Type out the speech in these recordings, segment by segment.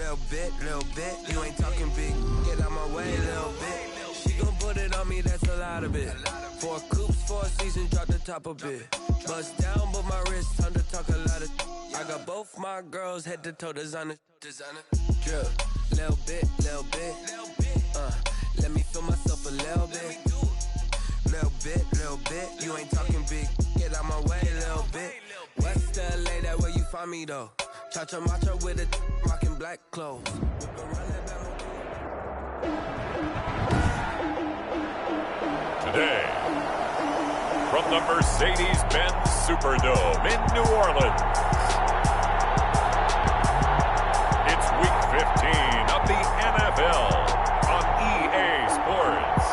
little bit. You ain't talking big, get out my way, little bit. She gon' put it on me, that's a lot of it. 4 coops, 4 seasons, drop the top a bit. Bust down, but my wrist, time to talk a lot of. I got both my girls head to toe designer. Drip, little bit. Let me feel myself a little bit. Little bit. You ain't talking big, get out my way, little bit. West LA, that where you find me though. Cha-cha matcha with a rockin' black clothes. Today, from the Mercedes-Benz Superdome in New Orleans, it's Week 15 of the NFL on EA Sports.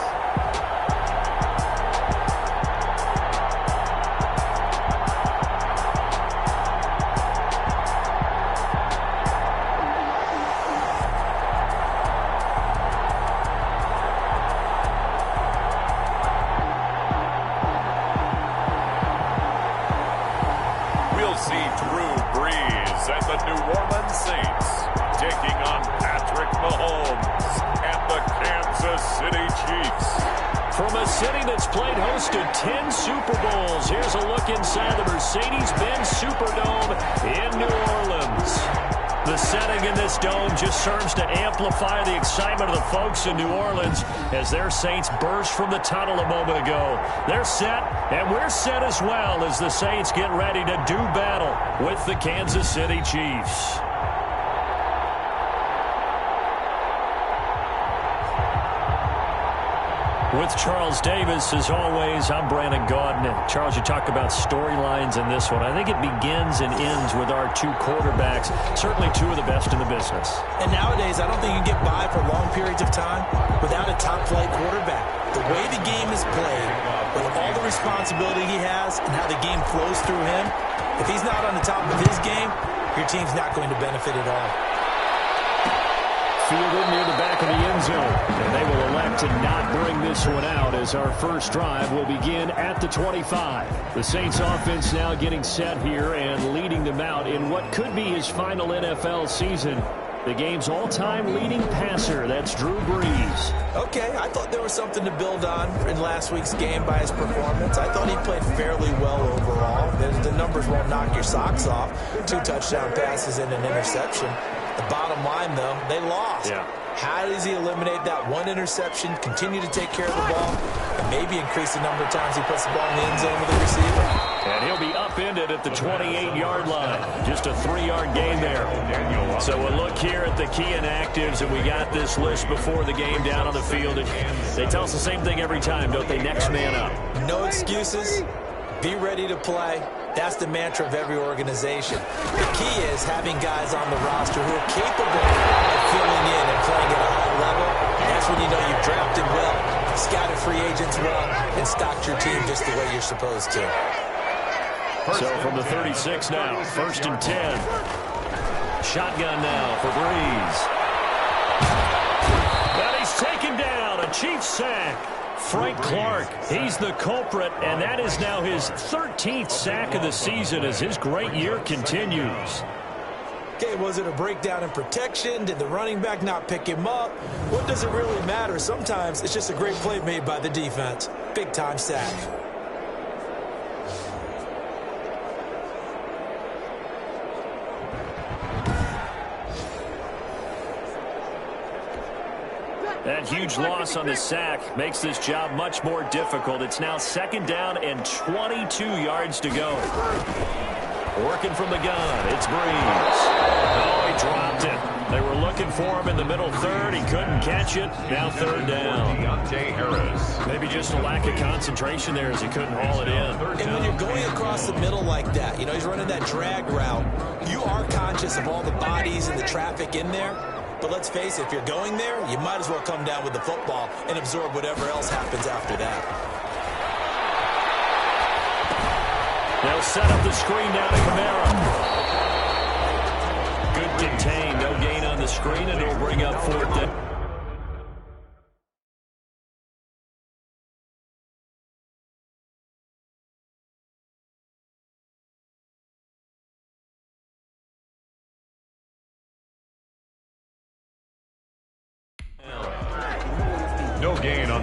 From a city that's played host to 10 Super Bowls, here's a look inside the Mercedes-Benz Superdome in New Orleans. The setting in this dome just serves to amplify the excitement of the folks in New Orleans as their Saints burst from the tunnel a moment ago. They're set, and we're set as well as the Saints get ready to do battle with the Kansas City Chiefs. With Charles Davis, as always, I'm Brandon Gaudin. Charles, you talk about storylines in this one. I think it begins and ends with our 2 quarterbacks, certainly 2 of the best in the business. And nowadays, I don't think you can get by for long periods of time without a top-flight quarterback. The way the game is played, with all the responsibility he has and how the game flows through him, if he's not on the top of his game, your team's not going to benefit at all. Fielded near the back of the end zone, and they will elect to not bring this one out as our first drive will begin at the 25. The Saints offense now getting set here and leading them out in what could be his final NFL season. The game's all-time leading passer, that's Drew Brees. Okay, I thought there was something to build on in last week's game by his performance. I thought he played fairly well overall. The numbers won't knock your socks off. 2 touchdown passes and an interception. The bottom line, though, they lost. Yeah. How does he eliminate that 1 interception, continue to take care of the ball, and maybe increase the number of times he puts the ball in the end zone with the receiver? And he'll be upended at the 28-yard line. Just a 3-yard gain there. So we'll look here at the key inactives, and we got this list before the game down on the field. And they tell us the same thing every time, don't they? Next man up. No excuses. Be ready to play. That's the mantra of every organization. The key is having guys on the roster who are capable of filling in and playing at a high level. That's when you know you've drafted well, scouted free agents well, and stocked your team just the way you're supposed to. So from the 36 now, 1st and 10. Shotgun now for Brees. And he's taken down, a Chiefs sack. Frank Clark, he's the culprit, and that is now his 13th sack of the season as his great year continues. Okay, was it a breakdown in protection? Did the running back not pick him up? What does it really matter? Sometimes it's just a great play made by the defense. Big-time sack. That huge loss on the sack makes this job much more difficult. It's now 2nd down and 22 yards to go. Working from the gun, it's Brees. Oh, he dropped it. They were looking for him in the middle 3rd. He couldn't catch it. Now 3rd down. Maybe just a lack of concentration there as he couldn't haul it in. And when you're going across the middle like that, you know, he's running that drag route, you are conscious of all the bodies and the traffic in there. But let's face it, if you're going there, you might as well come down with the football and absorb whatever else happens after that. They'll set up the screen down to Kamara. Good contain, no gain on the screen, and it'll bring up 4th down.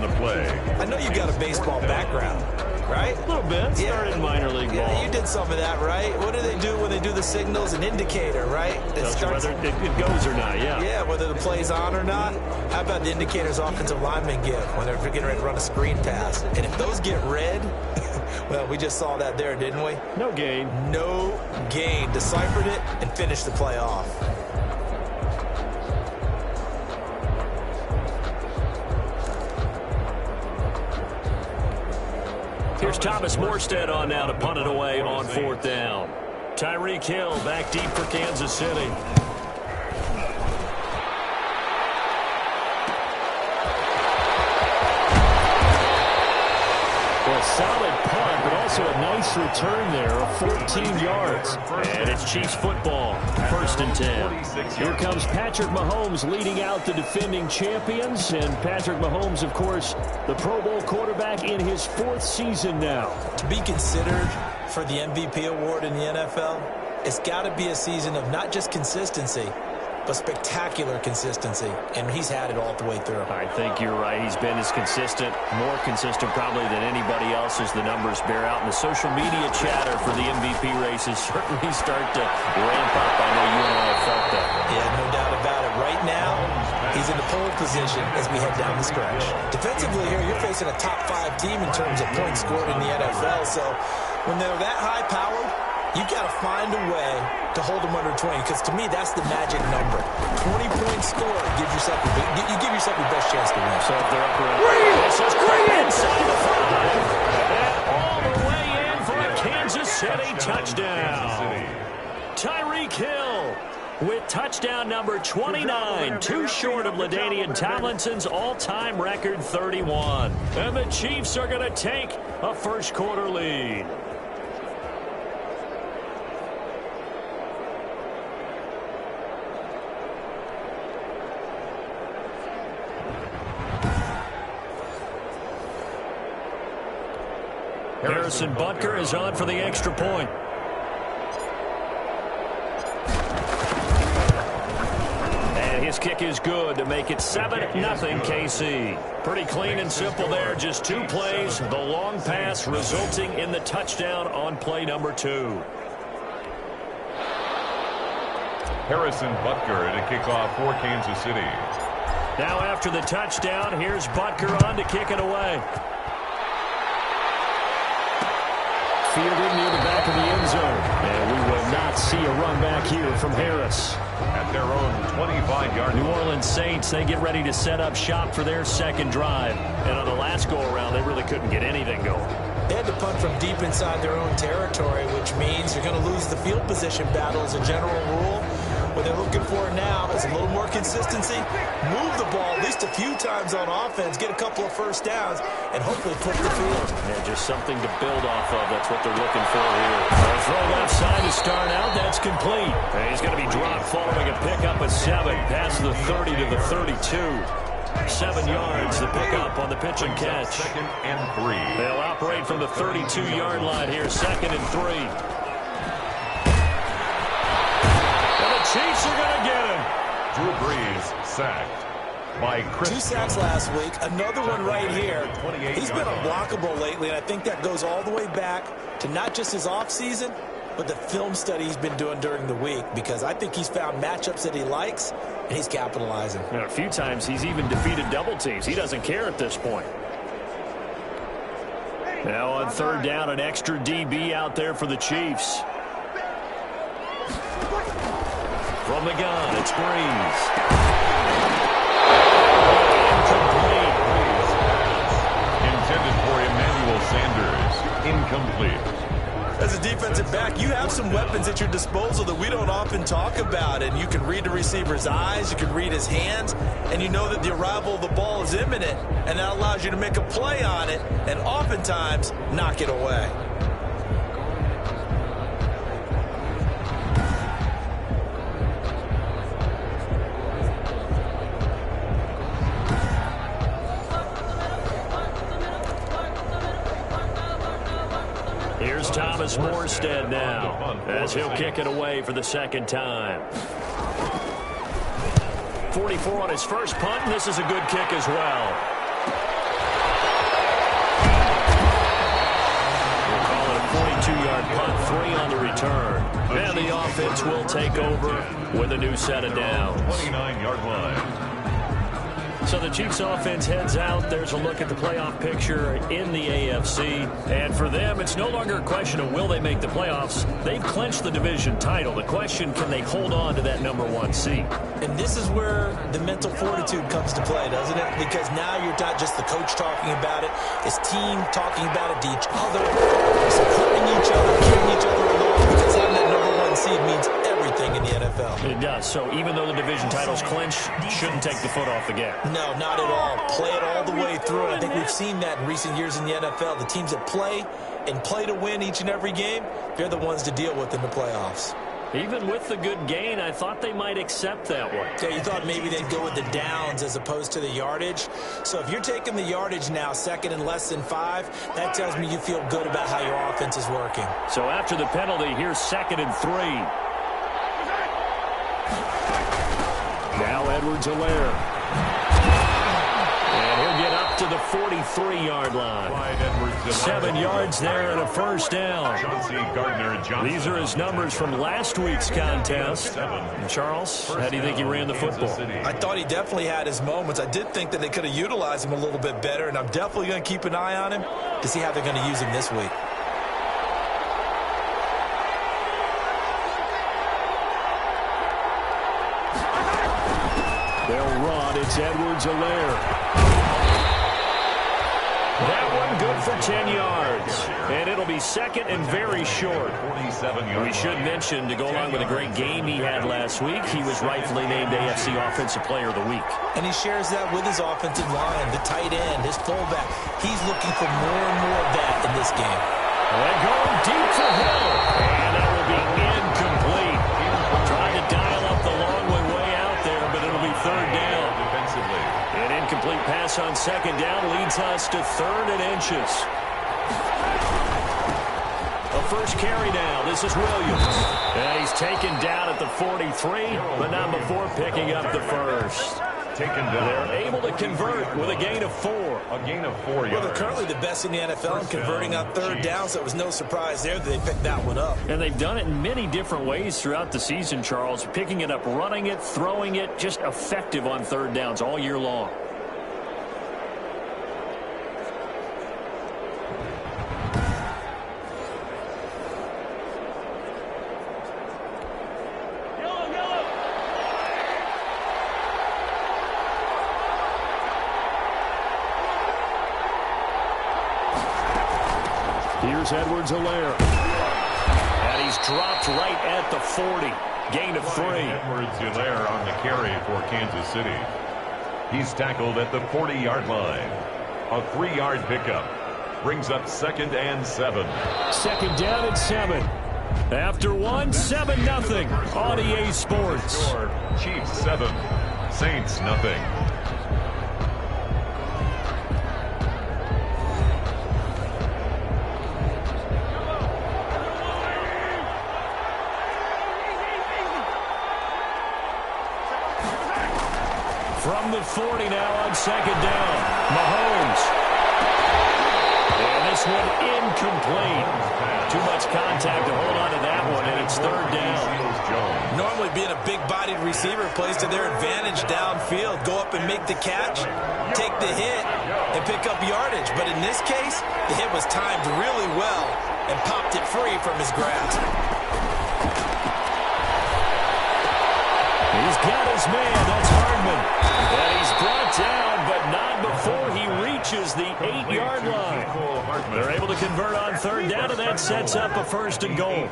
on the play. I know you got a baseball background, right? A little bit. Started in minor league ball. Yeah, you did some of that, right? What do they do when they do the signals? An indicator, right? Tells you whether it goes or not, yeah. Yeah, whether the play's on or not. How about the indicators offensive linemen give when they're getting ready to run a screen pass? And if those get red, well, we just saw that there, didn't we? No gain. No gain. Deciphered it and finished the play off. Here's Thomas Morstead on now to punt it away on 4th down. Tyreek Hill back deep for Kansas City. Well, solid punt, but also a nice return there of 14 yards. And it's Chiefs football, 1st and 10. Here comes Patrick Mahomes leading out the defending champions. And Patrick Mahomes, of course, the Pro Bowl quarterback in his 4th season now. To be considered for the MVP award in the NFL, it's got to be a season of not just consistency, but spectacular consistency, and he's had it all the way through. I think you're right. He's been as consistent, more consistent probably than anybody else as the numbers bear out. And the social media chatter for the MVP races certainly start to ramp up. I know you and I have felt that. Yeah, no doubt about it. Right now, he's in the pole position as we head down the stretch. Defensively here, you're facing a top 5 team in terms of points scored in the NFL, so when they're that high-powered, you got to find a way to hold them under 20, because to me, that's the magic number. 20 points scored gives yourself you give yourself your best chance to win. So if they're up around, this is great inside the 5, and all the way in for a Kansas City touchdown. Tyreek Hill with touchdown number 29, too short of LaDainian Tomlinson's all-time record 31. And the Chiefs are going to take a first-quarter lead. Harrison Butker is on for the extra point. And his kick is good to make it 7-0 KC. Pretty clean and simple there. Just 2 plays. The long pass resulting in the touchdown on play number 2. Harrison Butker to kick off for Kansas City. Now after the touchdown, here's Butker on to kick it away. Fielded near the back of the end zone. And we will not see a run back here from Harris. At their own 25-yard line. New Orleans Saints, they get ready to set up shop for their second drive. And on the last go-around, they really couldn't get anything going. They had to punt from deep inside their own territory, which means you're going to lose the field position battle as a general rule. What they're looking for now is a little more consistency, move the ball at least a few times on offense, get a couple of first downs, and hopefully flip the field. Yeah, just something to build off of. That's what they're looking for here. Throw left side to start out. That's complete. And he's going to be dropped following a pickup of 7. Past the 30 to the 32. 7 yards, the pickup on the pitch and catch. 2nd and 3. They'll operate from the 32-yard line here, 2nd and 3. Chiefs are going to get him. Drew Brees sacked by Chris. 2 sacks last week. Another one right here. He's been unblockable lately, and I think that goes all the way back to not just his offseason, but the film study he's been doing during the week, because I think he's found matchups that he likes, and he's capitalizing. And a few times he's even defeated double teams. He doesn't care at this point. Now on 3rd down, an extra DB out there for the Chiefs. From the gun, it's Brees. Incomplete. Intended for Emmanuel Sanders. Incomplete. As a defensive back, you have some weapons at your disposal that we don't often talk about. And you can read the receiver's eyes, you can read his hands, and you know that the arrival of the ball is imminent. And that allows you to make a play on it and oftentimes knock it away. Here's Thomas Morstead now as he'll kick it away for the 2nd time. 44 on his first punt, and this is a good kick as well. start, punt 3 on the return. And the offense will take over with a new set of downs. 29-yard line. So the Chiefs offense heads out. There's a look at the playoff picture in the AFC. And for them, it's no longer a question of will they make the playoffs. They've clinched the division title. The question, can they hold on to that #1 seed? And this is where the mental fortitude comes to play, doesn't it? Because now you're not just the coach talking about it. It's team talking about it to each other, supporting each other, keeping each other along. Because having that #1 seed means everything in the NFL. It does. So even though the division title's clinched, shouldn't take the foot off the gas. No, not at all. Play it all the way through. I think we've seen that in recent years in the NFL. The teams that play and play to win each and every game, they're the ones to deal with in the playoffs. Even with the good gain, I thought they might accept that one. Yeah, you thought maybe they'd go with the downs as opposed to the yardage. So if you're taking the yardage now, second and less than 5, that tells me you feel good about how your offense is working. So after the penalty, here's 2nd and 3. Now Edwards-Helaire. And he'll get up to the 43-yard line. 7 yards there and a first down. These are his numbers from last week's contest. And Charles, how do you think he ran the football? I thought he definitely had his moments. I did think that they could have utilized him a little bit better, and I'm definitely going to keep an eye on him to see how they're going to use him this week. They'll run. It's Edwards-Helaire. That one good for 10 yards. And it'll be 2nd and very short. We should mention, to go along with a great game he had last week, he was rightfully named AFC Offensive Player of the Week. And he shares that with his offensive line, the tight end, his fullback. He's looking for more and more of that in this game. And going deep for Hill. And that will be incomplete. Trying to dial up the long way out there, but it'll be 3rd down. An incomplete pass on 2nd down leads us to 3rd and inches. A first carry now. This is Williams. And he's taken down at the 43, but not before picking up the first. They're able to convert with a gain of 4. A gain of 4 yards. Well, they're currently the best in the NFL in converting on 3rd down, so it was no surprise there that they picked that one up. And they've done it in many different ways throughout the season, Charles. Picking it up, running it, throwing it, just effective on 3rd downs all year long. Here's Edwards-Helaire. And he's dropped right at the 40. Gain of 3. Edwards-Helaire on the carry for Kansas City. He's tackled at the 40-yard line. A 3-yard pickup. Brings up 2nd and 7. 2nd down and 7. After 1, 7-0 on EA Sports. Chiefs 7. Saints nothing. From the 40 now on 2nd down. Mahomes. And this one incomplete. Too much contact to hold on to that one, and it's 3rd down. Normally being a big-bodied receiver plays to their advantage downfield. Go up and make the catch, take the hit, and pick up yardage. But in this case, the hit was timed really well and popped it free from his grasp. He's got his man. That's Hardman. And he's brought down, but not before he reaches the 8-yard line. They're able to convert on 3rd down, and that sets up a 1st and goal.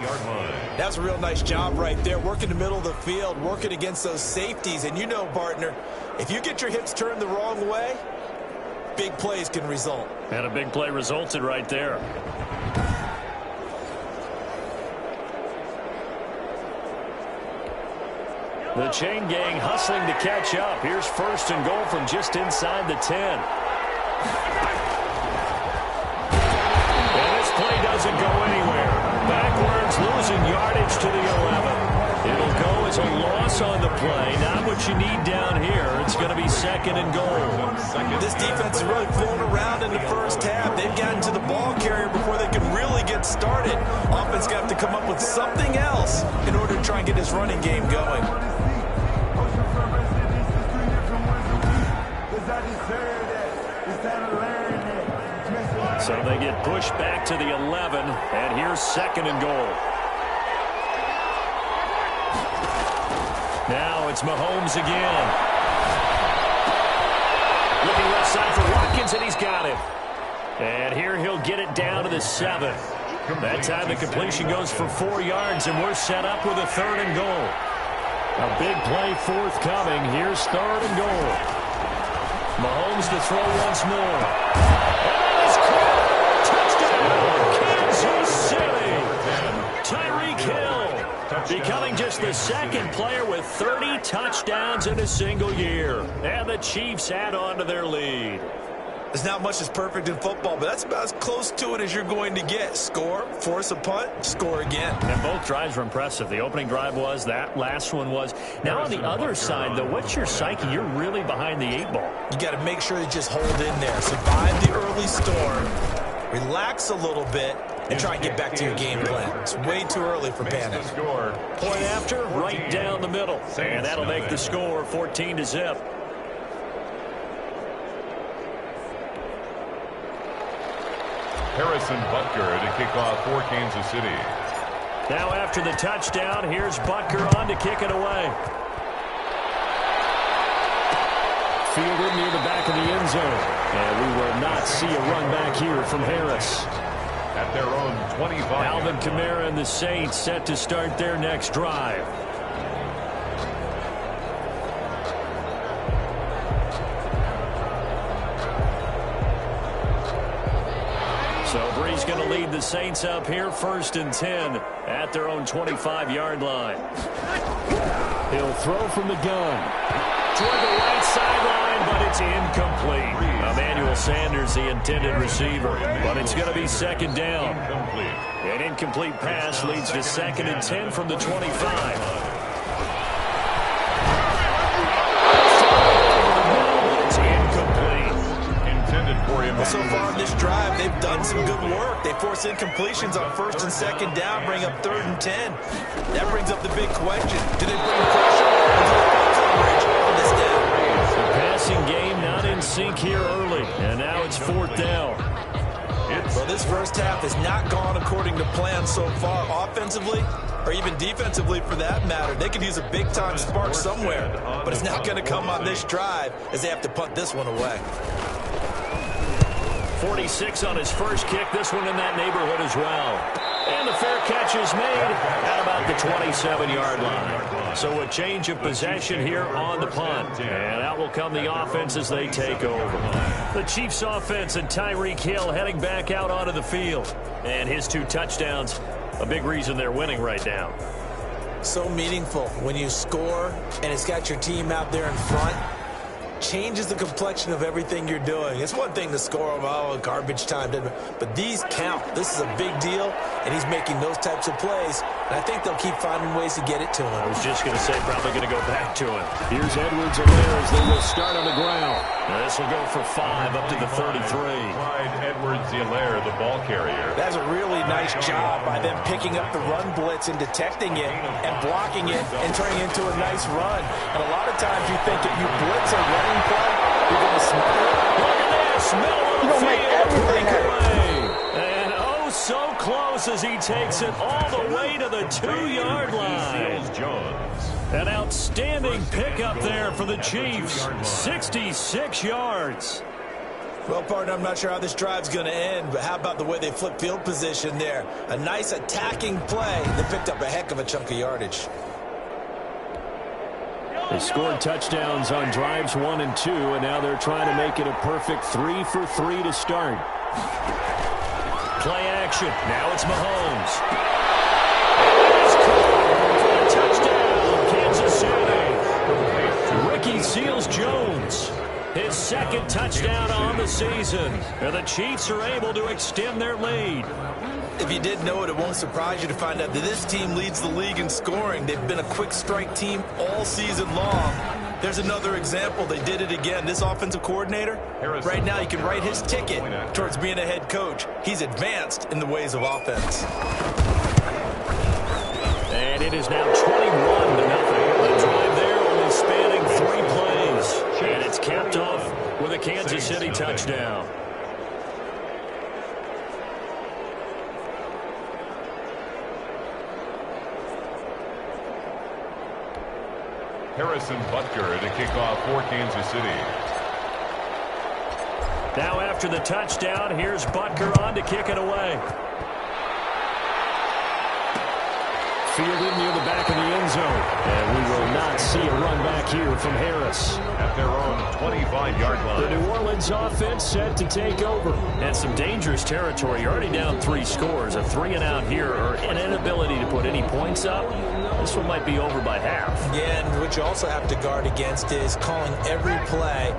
That's a real nice job right there, working the middle of the field, working against those safeties. And you know, partner, if you get your hips turned the wrong way, big plays can result. And a big play resulted right there. The chain gang hustling to catch up. Here's 1st and goal from just inside the 10. And this play doesn't go anywhere. Backwards, losing yardage to the 11. It'll go was a loss on the play. Not what you need down here. It's going to be second and goal. This defense is really flown around in the first half. They've gotten to the ball carrier before they can really get started. Offense got to come up with something else in order to try and get this running game going. So they get pushed back to the 11, and here's second and goal. Now it's Mahomes again. Looking left side for Watkins, and he's got it. And here he'll get it down to the 7. That time the completion goes for 4 yards, and we're set up with a third and goal. A big play forthcoming. Here's third and goal. Mahomes to throw once more. And that is caught. Touchdown, Kansas City. Tyreek Hill becoming just the second player with 30 touchdowns in a single year. And the Chiefs add on to their lead. There's not much that's perfect in football, but that's about as close to it as you're going to get. Score, force a punt, score again. And both drives were impressive. The opening drive was, that last one was. Now on the other side, though, what's your psyche? You're really behind the 8 ball. You got to make sure you just hold in there. Survive the early storm. Relax a little bit and try and get back to your game plan. It's way too early for panic. Point after, right down the middle. And that'll make the score 14-0. Harrison Butker to kick off for Kansas City. Now after the touchdown, here's Butker on to kick it away. Fielded near the back of the end zone. And we will not see a run back here from Harris. At their own 25. Alvin Kamara and the Saints set to start their next drive. So Bree's going to lead the Saints up here, 1st and 10 at their own 25-yard line. He'll throw from the gun. Toward the right sideline, but it's incomplete. Emmanuel Sanders, the intended receiver, but it's going to be second down. An incomplete pass leads to 2nd and 10 from the 25. Well, so far in this drive, they've done some good work. They force incompletions on 1st and 2nd down, bring up 3rd and 10. That brings up the big question. Do they bring pressure or do they bring coverage on this down? The passing game not in sync here early, and now it's 4th down. Well, this first half has not gone according to plan so far offensively or even defensively for that matter. They could use a big-time spark somewhere, but it's not going to come on this drive as they have to punt this one away. 46 on his first kick. This one in that neighborhood as well. And the fair catch is made at about the 27-yard line. So a change of possession here on the punt. And out will come the offense as they take over. The Chiefs offense and Tyreek Hill heading back out onto the field. And his 2 touchdowns, a big reason they're winning right now. So meaningful when you score and it's got your team out there in front. Changes the complexion of everything you're doing. It's one thing to score, garbage time, but these count. This is a big deal, and he's making those types of plays, and I think they'll keep finding ways to get it to him. I was just going to say, probably going to go back to him. Here's Edwards-Helaire as they will start on the ground. Now this will go for 5 up to the 33. Clyde Edwards-Helaire, the ball carrier. That's a really nice job by them picking up the run blitz and detecting it and blocking it and turning it into a nice run. And a lot of times you think if you blitz a running play, you're going to smother it. Look at this. Middle of the field. Breakaway. And oh, so close as he takes it all the way to the 2-yard line. An outstanding pickup there for the Chiefs. 66 yards. Well, partner, I'm not sure how this drive's going to end, but how about the way they flip field position there? A nice attacking play. They picked up a heck of a chunk of yardage. They scored touchdowns on drives 1 and 2, and now they're trying to make it a perfect 3 for 3 to start. Play action. Now it's Mahomes. It's caught for a touchdown, Kansas City. Ricky Seals-Jones, his 2nd touchdown on the season. And the Chiefs are able to extend their lead. if you didn't know it, it won't surprise you to find out that this team leads the league in scoring. They've been a quick strike team all season long. There's another example. They did it again. This offensive coordinator, right now, you can write his ticket towards being a head coach. He's advanced in the ways of offense. And it is now 21-0. The drive there only spanning 3 plays. And it's capped off with a Kansas City touchdown. Harrison Butker to kick off for Kansas City. Now after the touchdown, here's Butker on to kick it away. Fielded near the back of the end zone. And we will not see a run back here from Harris. At their own 25-yard line. The New Orleans offense set to take over. And some dangerous territory. You're already down 3 scores. A 3-and-out here, or an inability to put any points up. This one might be over by half. Yeah, and what you also have to guard against is calling every play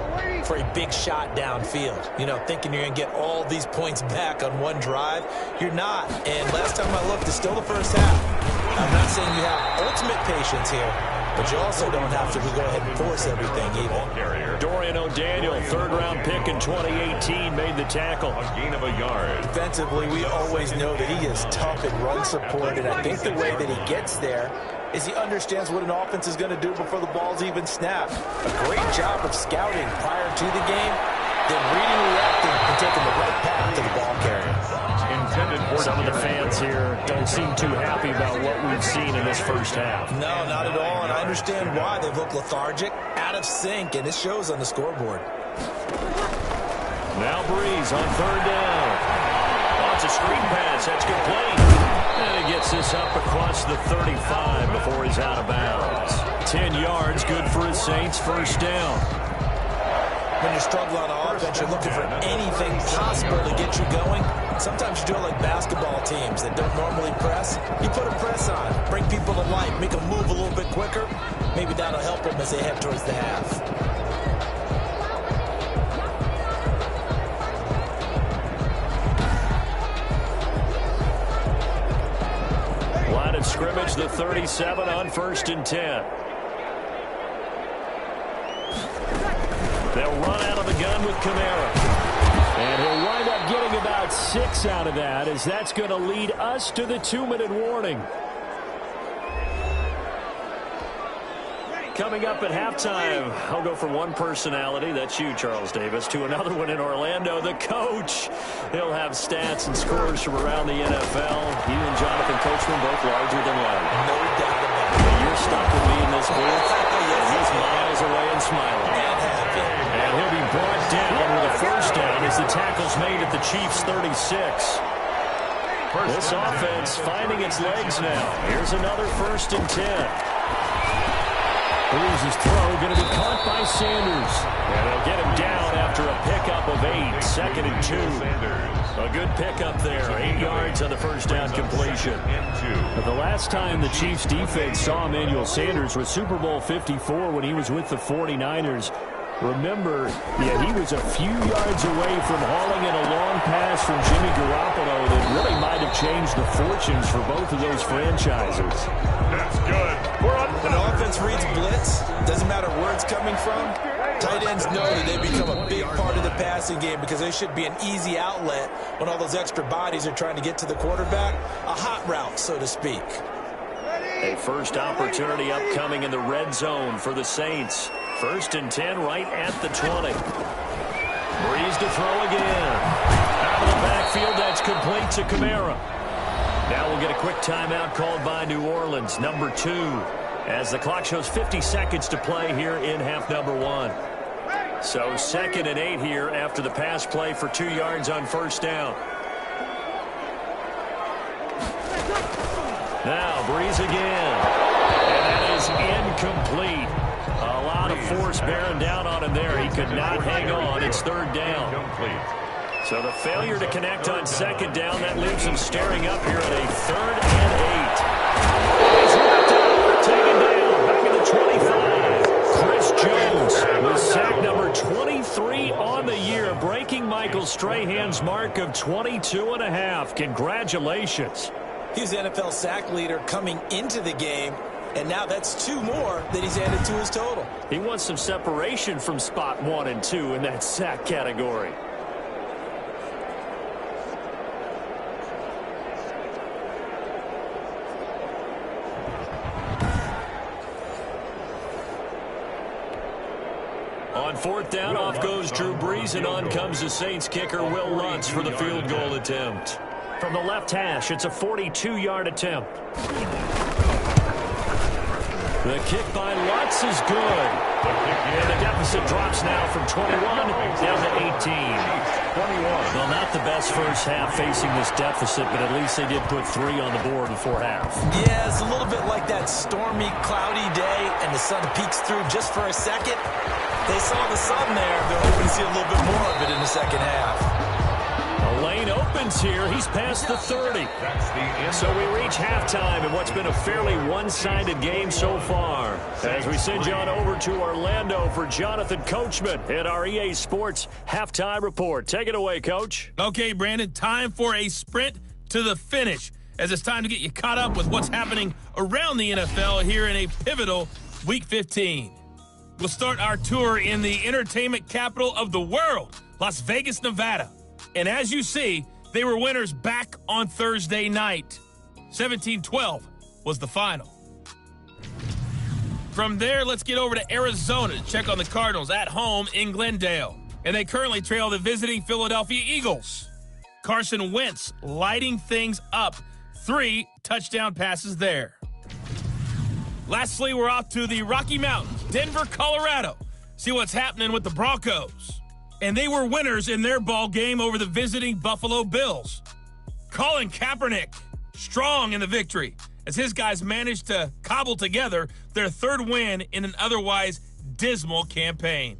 for a big shot downfield. You know, thinking you're going to get all these points back on one drive. You're not. And last time I looked, it's still the first half. I'm not saying you have ultimate patience here, but you also don't have to go ahead and force everything either. Dorian O'Daniel, third-round pick in 2018, made the tackle. A gain of a yard. Defensively, we always know that he is tough in run support, and I think the way that he gets there is he understands what an offense is going to do before the ball's even snapped. A great job of scouting prior to the game, then reading, reacting, and taking the right path to the ball carrier. Some of the fans here don't seem too happy about what we've seen in this first half. No, not at all, and I understand why. They've looked lethargic, out of sync, and it shows on the scoreboard. Now Breeze on third down. Oh, it's a screen pass. That's complete. And he gets this up across the 35 before he's out of bounds. 10 yards, good for his Saints, first down. When you're struggling on offense, you're looking for anything possible to get you going. Sometimes you do it like basketball teams that don't normally press. You put a press on, bring people to life, make them move a little bit quicker. Maybe that'll help them as they head towards the half. Line of scrimmage, the 37 on 1st and 10. They'll run out of the gun with Kamara. And he'll wind up getting about 6 out of that, as that's going to lead us to the 2-minute warning. Coming up at halftime, I'll go from one personality, that's you, Charles Davis, to another one in Orlando, the coach. He'll have stats and scores from around the NFL. He and Jonathan Coachman both larger than life. No doubt about it. But you're stuck with me in this booth. He's miles away and smiling. And he'll be brought down with a first down as the tackle's made at the Chiefs' 36. This offense finding its legs now. Here's another 1st and 10. Breeze's throw going to be caught by Sanders. And they'll get him down after a pickup of 8. 2nd and 2. A good pickup there. 8 yards on the first down completion. But the last time the Chiefs defense saw Emmanuel Sanders was Super Bowl 54 when he was with the 49ers. Remember, he was a few yards away from hauling in a long pass from Jimmy Garoppolo that really might have changed the fortunes for both of those franchises. That's good. When offense reads blitz, doesn't matter where it's coming from, tight ends know that they become a big part of the passing game because they should be an easy outlet when all those extra bodies are trying to get to the quarterback. A hot route, so to speak. A first opportunity upcoming in the red zone for the Saints. 1st and 10 right at the 20. Breeze to throw again. Out of the backfield, that's complete to Kamara. Now we'll get a quick timeout called by New Orleans, number 2, as the clock shows 50 seconds to play here in half number 1. So 2nd and 8 here after the pass play for 2 yards on first down. Now Breeze again. And that is incomplete. A lot of force bearing down on him there. He could not hang on. It's 3rd down. So the failure to connect on 2nd down, that leaves him staring up here at a 3rd and 8. He's ripped up, taken down, back at the 25. Chris Jones with sack number 25 3 on the year, breaking Michael Strahan's mark of 22.5. Congratulations. He's the NFL sack leader coming into the game, and now that's 2 more that he's added to his total. He wants some separation from spot 1 and 2 in that sack category. On 4th down, off goes Drew Brees, and on comes the Saints kicker, Will Lutz, for the field goal attempt. From the left hash, it's a 42-yard attempt. The kick by Lutz is good. And the deficit drops now from 21 down to 18. Well, not the best first half facing this deficit, but at least they did put 3 on the board before half. Yeah, it's a little bit like that stormy, cloudy day, and the sun peeks through just for a second. They saw the sun there. They're hoping to see a little bit more of it in the second half. A lane opens here. He's past the 30. So we reach halftime in what's been a fairly one-sided game so far. As we send you on over to Orlando for Jonathan Coachman at our EA Sports Halftime Report. Take it away, Coach. Okay, Brandon, time for a sprint to the finish, as it's time to get you caught up with what's happening around the NFL here in a pivotal Week 15. We'll start our tour in the entertainment capital of the world, Las Vegas, Nevada. And as you see, they were winners back on Thursday night. 17-12 was the final. From there, let's get over to Arizona to check on the Cardinals at home in Glendale. And they currently trail the visiting Philadelphia Eagles. Carson Wentz lighting things up. 3 touchdown passes there. Lastly, we're off to the Rocky Mountains, Denver, Colorado. See what's happening with the Broncos. And they were winners in their ball game over the visiting Buffalo Bills. Colin Kaepernick, strong in the victory, as his guys managed to cobble together their 3rd win in an otherwise dismal campaign.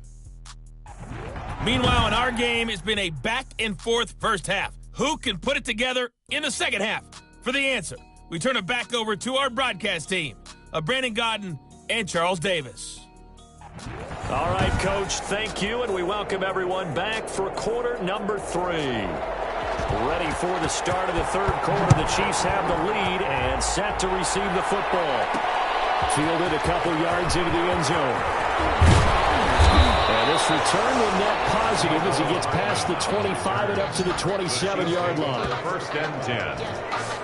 Meanwhile, in our game, it's been a back-and-forth first half. Who can put it together in the second half? For the answer, we turn it back over to our broadcast team of Brandon Godden and Charles Davis. All right, Coach, thank you, and we welcome everyone back for quarter number 3. Ready for the start of the 3rd quarter. The Chiefs have the lead and set to receive the football. Fielded a couple yards into the end zone. And this return will net positive as he gets past the 25 and up to the 27-yard line. 1st and 10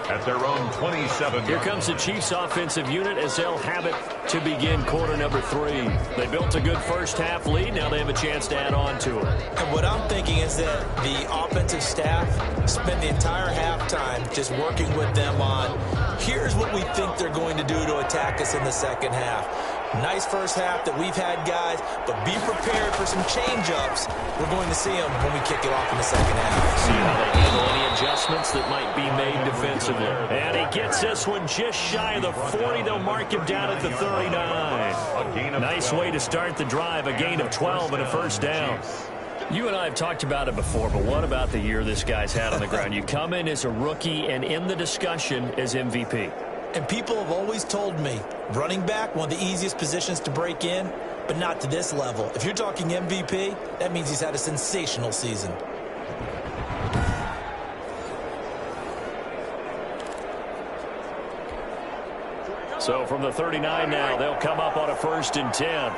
at their own 27. Here comes the Chiefs offensive unit as they'll have it to begin quarter number 3. They built a good first half lead. Now they have a chance to add on to it. And what I'm thinking is that the offensive staff spent the entire halftime just working with them on, here's what we think they're going to do to attack us in the second half. Nice first half that we've had, guys, but be prepared for some change-ups. We're going to see them when we kick it off in the second half. See how they handle any adjustments that might be made defensively. And he gets this one just shy of the 40. They'll mark him down at the 39. Nice way to start the drive, a gain of 12 and a first down. You and I have talked about it before, but what about the year this guy's had on the ground? You come in as a rookie and in the discussion as MVP. And people have always told me, running back, one of the easiest positions to break in, but not to this level. If you're talking MVP, that means he's had a sensational season. So from the 39 now, they'll come up on a 1st and 10.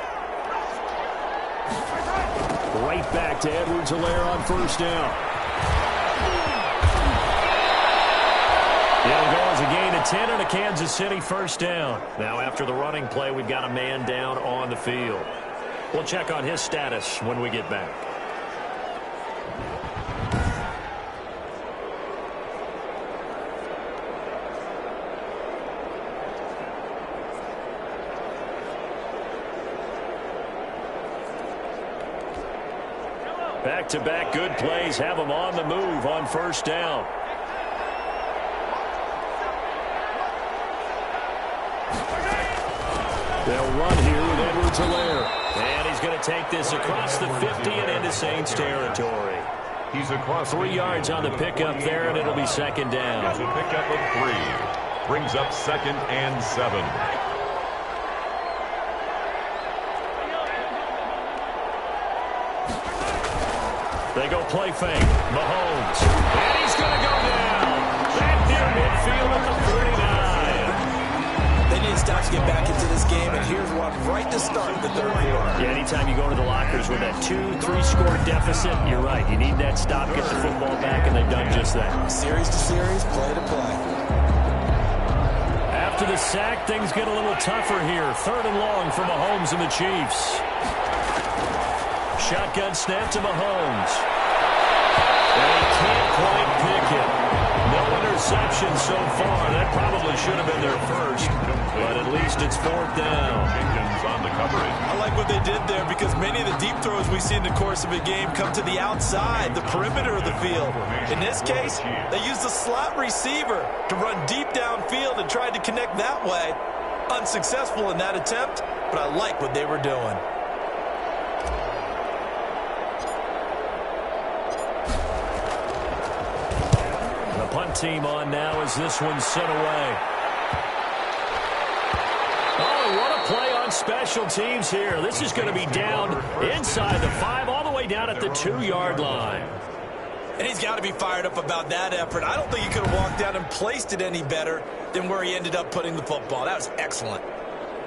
Right back to Edwards-Helaire on 1st down. It'll go as a gain of 10 and a Kansas City 1st down. Now after the running play, we've got a man down on the field. We'll check on his status when we get back. Back-to-back good plays have them on the move on 1st down. They'll run here with Edwards-Helaire. And he's going to take this across the 50 and into Saints territory. He's across 3 yards on the pickup there, and it'll be 2nd down. It's a pickup of 3. Brings up 2nd and 7. They go play fake. Mahomes. And he's going to go down. Back near midfield at the 49. They need to stop to get back into this game, and here's one right to start the third quarter. Yeah, anytime you go to the lockers with that 2-3 score deficit, you're right. You need that stop, get the football back, and they've done just that. Series to series, play to play. After the sack, things get a little tougher here. 3rd and long for Mahomes and the Chiefs. Shotgun snap to Mahomes. And he can't quite pick it. No interception so far. That probably should have been their first, but at least it's 4th down. On the coverage. I like what they did there because many of the deep throws we see in the course of a game come to the outside, the perimeter of the field. In this case, they used a slot receiver to run deep downfield and tried to connect that way. Unsuccessful in that attempt, but I like what they were doing. The punt team on now as this one's sent away. Oh, what a play on special teams here. This is going to be down inside the 5, all the way down at the 2-yard line. And he's got to be fired up about that effort. I don't think he could have walked down and placed it any better than where he ended up putting the football. That was excellent.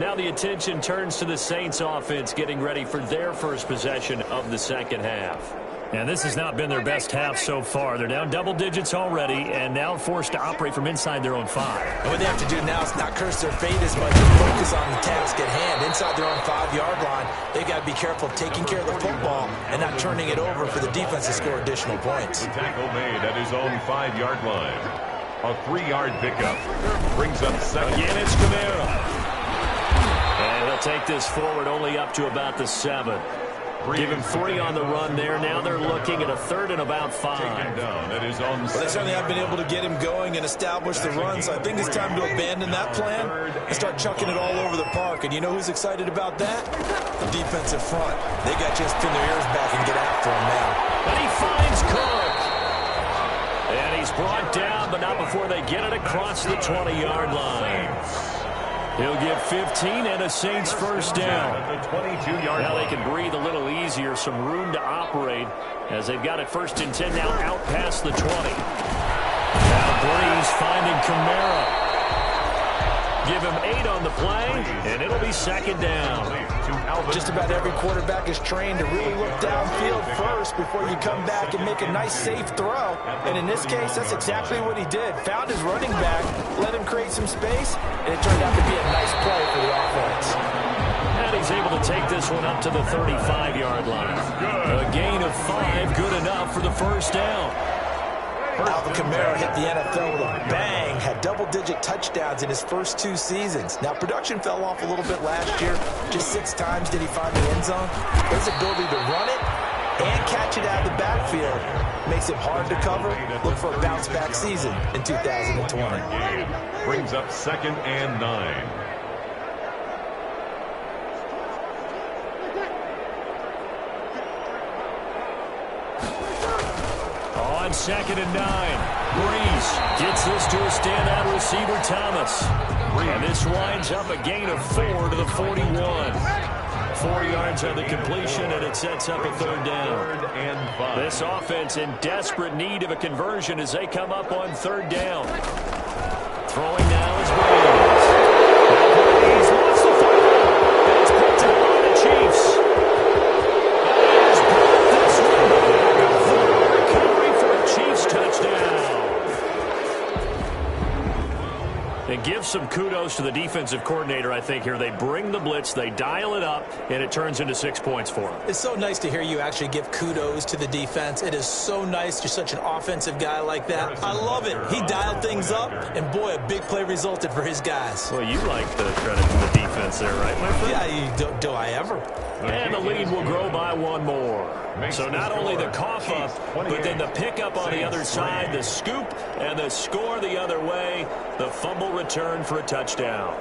Now the attention turns to the Saints offense getting ready for their first possession of the second half. And this has not been their best half so far. They're down double digits already and now forced to operate from inside their own 5. And what they have to do now is not curse their fate as much as focus on the task at hand. Inside their own 5-yard line, they've got to be careful of taking care of the football and not turning it over for the defense to score additional points. The tackle made at his own 5-yard line. A 3-yard pickup brings up second. Again, it's Kamara. And they'll take this forward only up to about the 7. Give him 3 on the run there. Now they're looking at a 3rd and about 5. Down at his own. Well, they certainly have been able to get him going and establish the run, so I think it's time to abandon that plan and start chucking it all over the park. And you know who's excited about that? The defensive front. They got to just pin their ears back and get after him now. And he finds Cook. And he's brought down, but not before they get it across the 20-yard line. He'll get 15 and a Saints first down. Now they can breathe a little easier, some room to operate as they've got it 1st and 10 now out past the 20. Now Breeze finding Kamara. Give him 8 on the play, and it'll be 2nd down. Just about every quarterback is trained to really look downfield first before you come back and make a nice, safe throw. And in this case, that's exactly what he did. Found his running back, let him create some space, and it turned out to be a nice play for the offense. And he's able to take this one up to the 35-yard line. A gain of 5, good enough for the first down. Alvin Kamara hit the NFL with a bang, had double-digit touchdowns in his first 2 seasons. Now, production fell off a little bit last year. Just 6 times did he find the end zone. But his ability to run it and catch it out of the backfield makes it hard to cover. Look for a bounce-back season in 2020. Brings up 2nd and 9. On 2nd and 9, Breeze gets this to a standout receiver, Thomas. And this winds up a gain of 4 to the 41. 4 yards on the completion, and it sets up a 3rd down. This offense in desperate need of a conversion as they come up on 3rd down. Throwing now is Breeze. Breeze wants the football. It's picked up by the Chiefs. And give some kudos to the defensive coordinator, I think, here. They bring the blitz, they dial it up, and it turns into 6 points for them. It's so nice to hear you actually give kudos to the defense. It is so nice. You're such an offensive guy like that. I love it. He dialed things up, and boy, a big play resulted for his guys. Well, you like the credit to the defense there, right, my friend? Yeah, do I ever? And the lead will grow by 1 more. So not only the cough up, but then the pickup on the other side, the scoop, and the score the other way. The fumble return for a touchdown.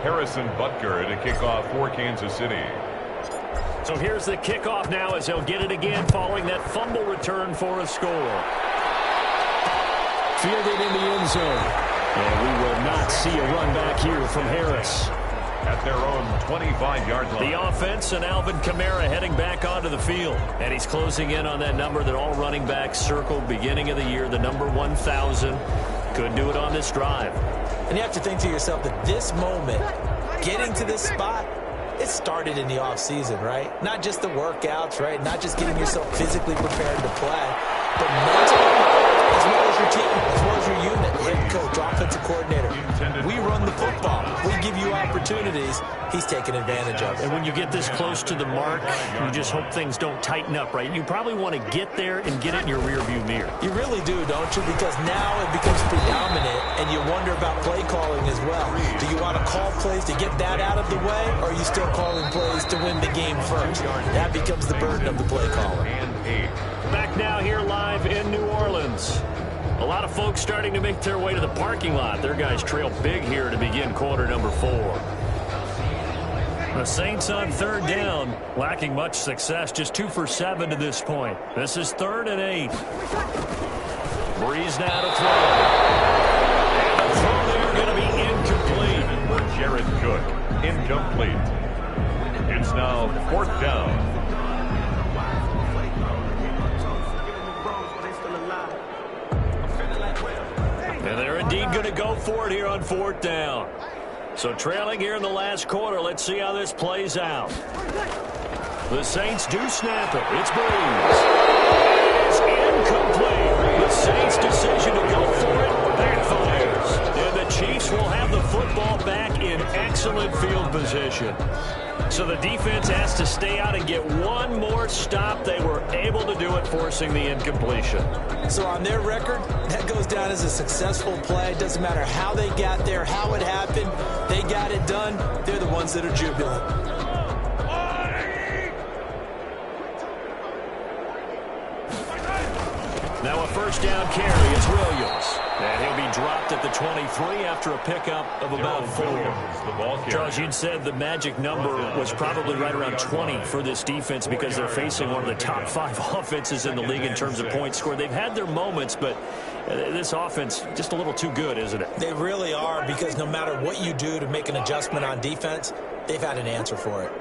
Harrison Butker to kick off for Kansas City. So here's the kickoff now as they'll get it again following that fumble return for a score. Fielded in the end zone. And we will not see a run back here from Harris. at their own 25-yard line. The offense and Alvin Kamara heading back onto the field. And he's closing in on that number that all running backs circled beginning of the year, the number 1,000. Could do it on this drive. And you have to think to yourself that this moment, getting to this spot, it started in the offseason, right? Not just the workouts, right? Not just getting yourself physically prepared to play, but mentally, as well as your team, as well as your unit, head coach, offensive coordinator. We run the football. We give you opportunities. He's taking advantage of it. And when you get this close to the mark, you just hope things don't tighten up, right? You probably want to get there and get it in your rearview mirror. You really do, don't you? Because now it becomes predominant, and you wonder about play calling as well. Do you want to call plays to get that out of the way, or are you still calling plays to win the game first? That becomes the burden of the play caller. Back now here live in New Orleans. A lot of folks starting to make their way to the parking lot. Their guys trail big here to begin quarter number 4. The Saints on third down, lacking much success, just 2 for 7 to this point. This is 3rd and 8. Breeze now to throw. And the throw there going to be incomplete. For Jared Cook, incomplete. It's now 4th down. And they're indeed going to go for it here on 4th down. So trailing here in the last quarter, let's see how this plays out. The Saints do snap it. It's Breeze. It's incomplete. The Saints' decision to go for it backfires. And the Chiefs will have the football back in excellent field position. So the defense has to stay out and get one more stop. They were able to do it, forcing the incompletion. So on their record, that goes down as a successful play. It doesn't matter how they got there, how it happened. They got it done. They're the ones that are jubilant. Now a first down carry. It's Williams. And he'll be dropped at the 23 after a pickup of about 4. Charles, you'd said the magic number was probably right around 20 for this defense because they're facing one of the top 5 offenses in the league in terms of points scored. They've had their moments, but this offense just a little too good, isn't it? They really are, because no matter what you do to make an adjustment on defense, they've had an answer for it.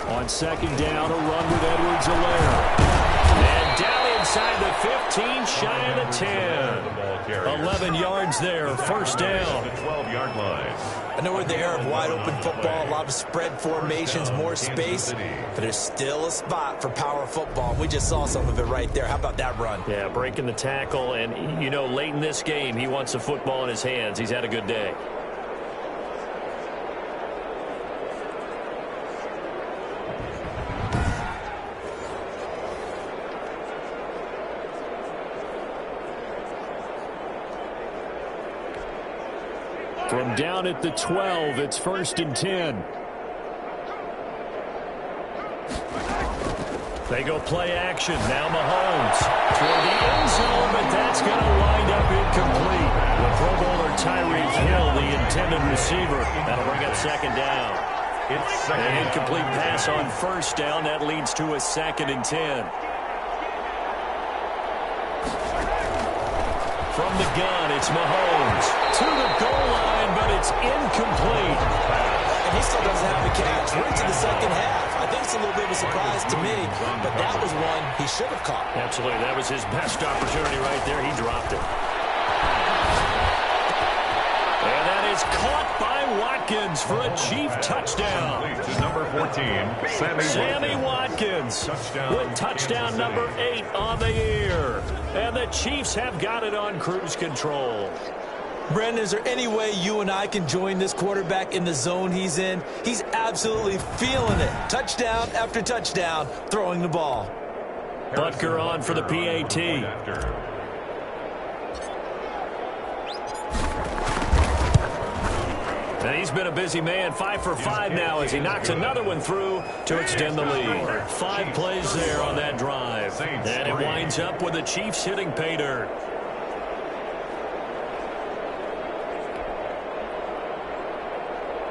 On second down, a run with Edwards-Helaire. And down inside the 15, shy of the 10. 11 yards there, first down. 12-yard line. I know we're in the era of wide-open football, a lot of spread formations, more space, but there's still a spot for power football. We just saw some of it right there. How about that run? Yeah, breaking the tackle, and, you know, late in this game, he wants the football in his hands. He's had a good day. From down at the 12, it's 1st and 10. They go play action. Now Mahomes toward the end zone, but that's going to wind up incomplete. The Pro Bowler Tyreek Hill, the intended receiver. That'll bring up second down. It's An incomplete pass on first down. That leads to a 2nd and 10. From the gun, it's Mahomes to the goal line, but it's incomplete. And he still doesn't have the catch. We're into the second half. I think it's a little bit of a surprise to me, but that was one he should have caught. Absolutely. That was his best opportunity right there. He dropped it. And that is caught by Watkins for a Chief touchdown. to number 14, Sammy Watkins with touchdown number 8 on the year. And the Chiefs have got it on cruise control. Brendan, is there any way you and I can join this quarterback in the zone he's in? He's absolutely feeling it. Touchdown after touchdown, throwing the ball. Butker on for the PAT. And he's been a busy man, 5 for 5 now as he knocks another one through to extend the lead. 5 plays there on that drive. And it winds up with the Chiefs hitting pay dirt.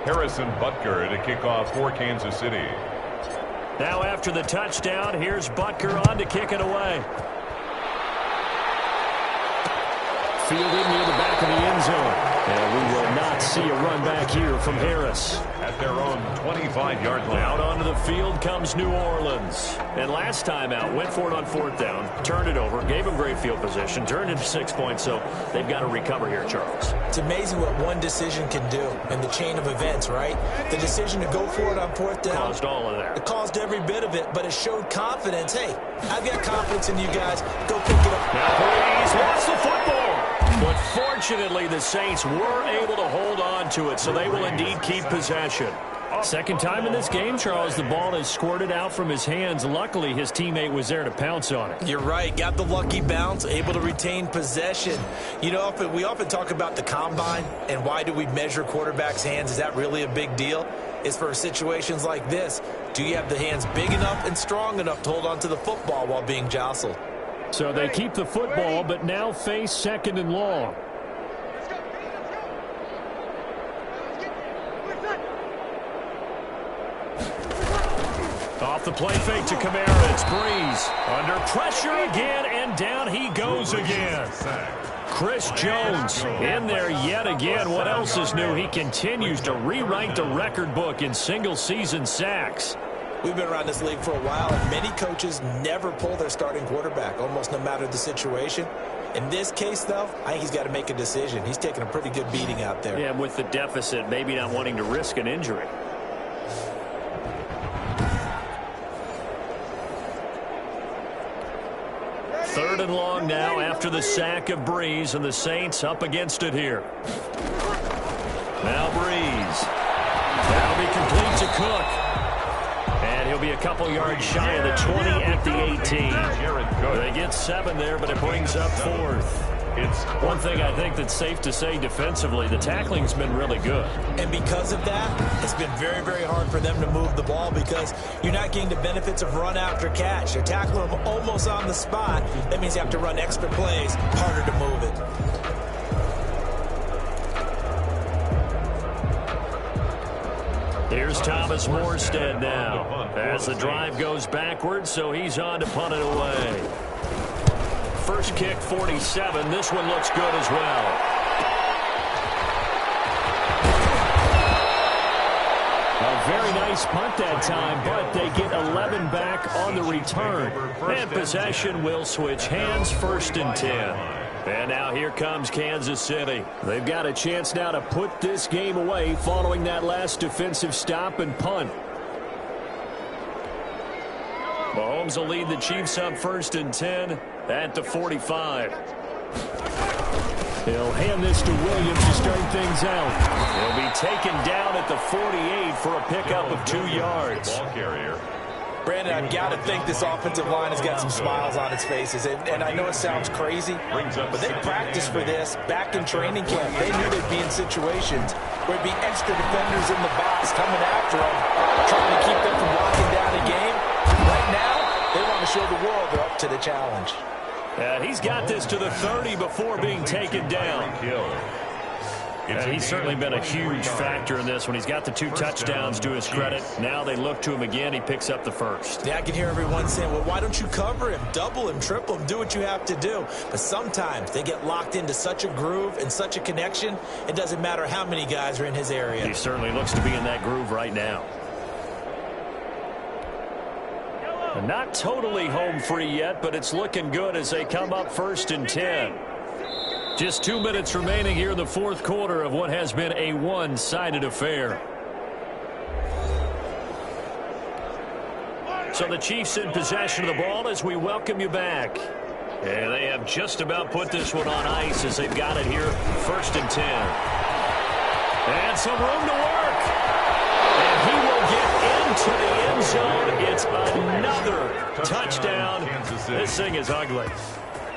Harrison Butker to kick off for Kansas City. Now after the touchdown, here's Butker on to kick it away. Fielded near the back of the end zone. And we will not Let's see a run back here from Harris. At their own 25-yard line. Out onto the field comes New Orleans. And last time out, went for it on 4th down, turned it over, gave them great field position, turned into 6 points, so they've got to recover here, Charles. It's amazing what one decision can do in the chain of events, right? The decision to go for it on 4th down. Caused all of that. It caused every bit of it, but it showed confidence. Hey, I've got confidence in you guys. Go pick it up. Now Breeze wants the football. But fortunately, the Saints were able to hold on to it, so they will indeed keep possession. Second time in this game, Charles, the ball has squirted out from his hands. Luckily, his teammate was there to pounce on it. You're right. Got the lucky bounce, able to retain possession. You know, we often talk about the combine and why do we measure quarterbacks' hands. Is that really a big deal? It's for situations like this. Do you have the hands big enough and strong enough to hold on to the football while being jostled? So they keep the football, but now face 2nd and long. Off the play fake to Kamara. It's Breeze. Under pressure again, and down he goes again. Chris Jones in there yet again. What else is new? He continues to rewrite the record book in single-season sacks. We've been around this league for a while, and many coaches never pull their starting quarterback, almost no matter the situation. In this case, though, I think he's got to make a decision. He's taking a pretty good beating out there. Yeah, with the deficit, maybe not wanting to risk an injury. Third and long now after the sack of Breeze, and the Saints up against it here. Now Breeze. That'll be complete to Cook. And he'll be a couple yards shy of the 20 at the 18. They get 7 there, but it brings up 4th. One thing I think that's safe to say defensively, the tackling's been really good. And because of that, it's been very, very hard for them to move the ball because you're not getting the benefits of run after catch. You're tackling them almost on the spot. That means you have to run extra plays, harder to move it. Here's Thomas Morstead now as the drive goes backwards, so he's on to punt it away. First kick, 47. This one looks good as well. A very nice punt that time, but they get 11 back on the return. And possession will switch hands, 1st and 10. And now here comes Kansas City. They've got a chance now to put this game away following that last defensive stop and punt. Mahomes will lead the Chiefs up 1st and 10 at the 45. He'll hand this to Williams to start things out. He'll be taken down at the 48 for a pickup of 2 yards. Ball carrier. Brandon, I've got to think this offensive line has got some smiles on its faces. And I know it sounds crazy, but they practiced for this back in training camp. They knew they'd be in situations where it'd be extra defenders in the box coming after them, trying to keep them from locking down a game. Right now, they want to show the world they're up to the challenge. He's got this to the 30 before being taken down. He's certainly been a huge factor in this when he's got the 2 touchdowns to his credit. Now they look to him again. He picks up the 1st. Yeah, I can hear everyone saying, well, why don't you cover him, double him, triple him, do what you have to do. But sometimes they get locked into such a groove and such a connection, it doesn't matter how many guys are in his area. He certainly looks to be in that groove right now. Not totally home free yet, but it's looking good as they come up 1st and 10. Just 2 minutes remaining here in the 4th quarter of what has been a one-sided affair. So the Chiefs in possession of the ball as we welcome you back. And they have just about put this one on ice as they've got it here 1st and 10. And some room to work. And he will get into the end zone. It's another touchdown. This thing is ugly.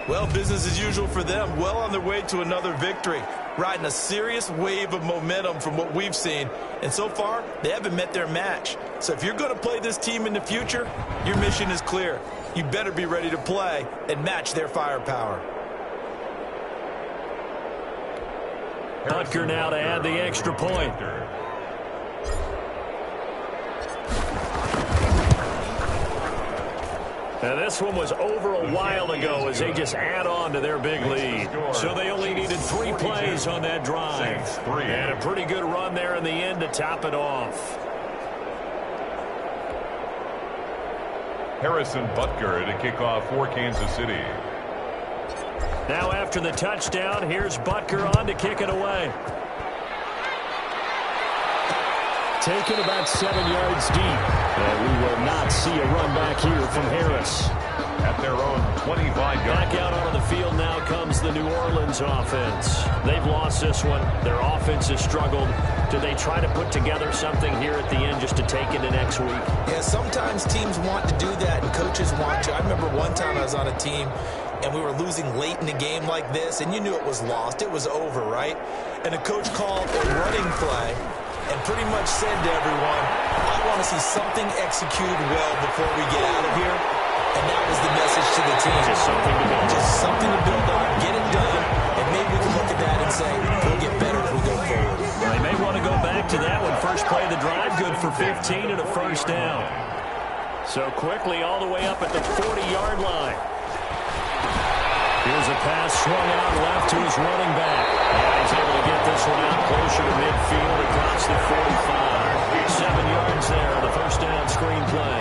Well, business as usual for them. Well on their way to another victory. Riding a serious wave of momentum from what we've seen. And so far, they haven't met their match. So if you're going to play this team in the future, your mission is clear. You better be ready to play and match their firepower. Butker now to add the extra point. And this one was over a while ago as they just add on to their big lead. So they only needed 3 plays on that drive. And a pretty good run there in the end to top it off. Harrison Butker to kick off for Kansas City. Now after the touchdown, here's Butker on to kick it away. Taken about 7 yards deep. And we will not see a run back here from Harris. At their own 25-yard. Back out onto the field now comes the New Orleans offense. They've lost this one. Their offense has struggled. Do they try to put together something here at the end just to take into next week? Yeah, sometimes teams want to do that and coaches want to. I remember one time I was on a team and we were losing late in a game like this, and you knew it was lost. It was over, right? And the coach called a running play and pretty much said to everyone, I want to see something executed well before we get out of here. And that was the message to the team. Just something to build on. Just something to build on, get it done, and maybe we can look at that and say, we'll get better as we go forward. Well, they may want to go back to that one. First play of the drive, good for 15 and a first down. So quickly all the way up at the 40-yard line. Here's a pass swung out left to his running back. And he's able to get this one out closer to midfield across the 45. 7 yards there on the first down screen play.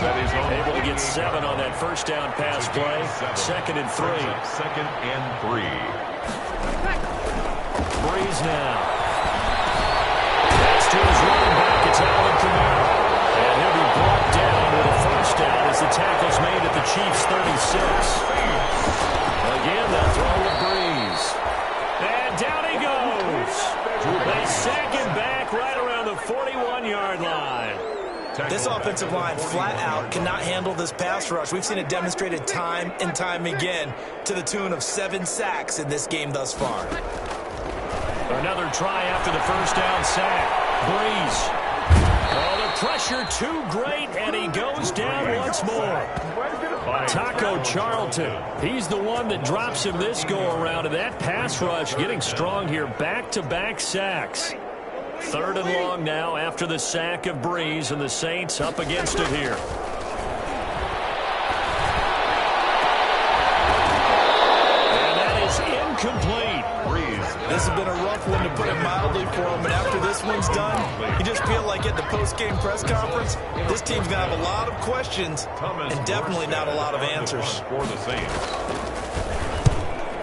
Able to get 7 on that first down pass play. 2nd and 3. 2nd and 3. Breeze now. Pass to his running back. It's Alvin Kamara. And he'll be brought down with a first down as the tackle's made at the Chiefs' 36. Again, they'll throw with Breeze. And down he goes. They sack him back right around the 41-yard line. This offensive line flat out cannot handle this pass rush. We've seen it demonstrated time and time again to the tune of 7 sacks in this game thus far. Another try after the first down sack. Breeze. Oh, the pressure too great, and he goes down once more. Taco Charlton. He's the one that drops him this go-around, and that pass rush getting strong here. Back-to-back sacks. 3rd and long now after the sack of Breeze, and the Saints up against it here. And that is incomplete. This has been a rough one, to put it mildly, for him. But after this one's done, you just feel like at the post-game press conference, this team's going to have a lot of questions and definitely not a lot of answers. For the Saints.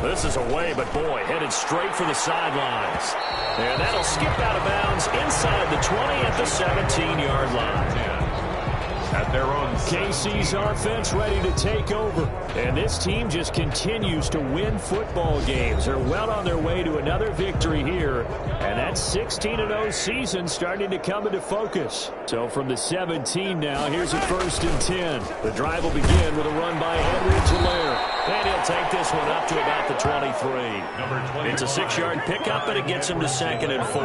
This is away, but boy, headed straight for the sidelines. And that'll skip out of bounds inside the 20 at the 17-yard line. At their own. KC's offense ready to take over. And this team just continues to win football games. They're well on their way to another victory here. And that 16-0 season starting to come into focus. So from the 17 now, here's a 1st and 10. The drive will begin with a run by Henry Gelaire. And he'll take this one up to about the 23. It's a 6-yard pickup, and it gets him to 2nd and 4.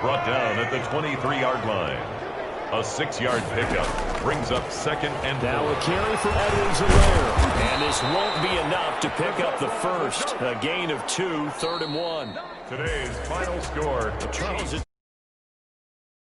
Brought down at the 23-yard line. A 6-yard pickup brings up 2nd and 4. Now a carry for Edwards-Helaire. And this won't be enough to pick up the first. A gain of 2, 3rd and 1. Today's final score. Charles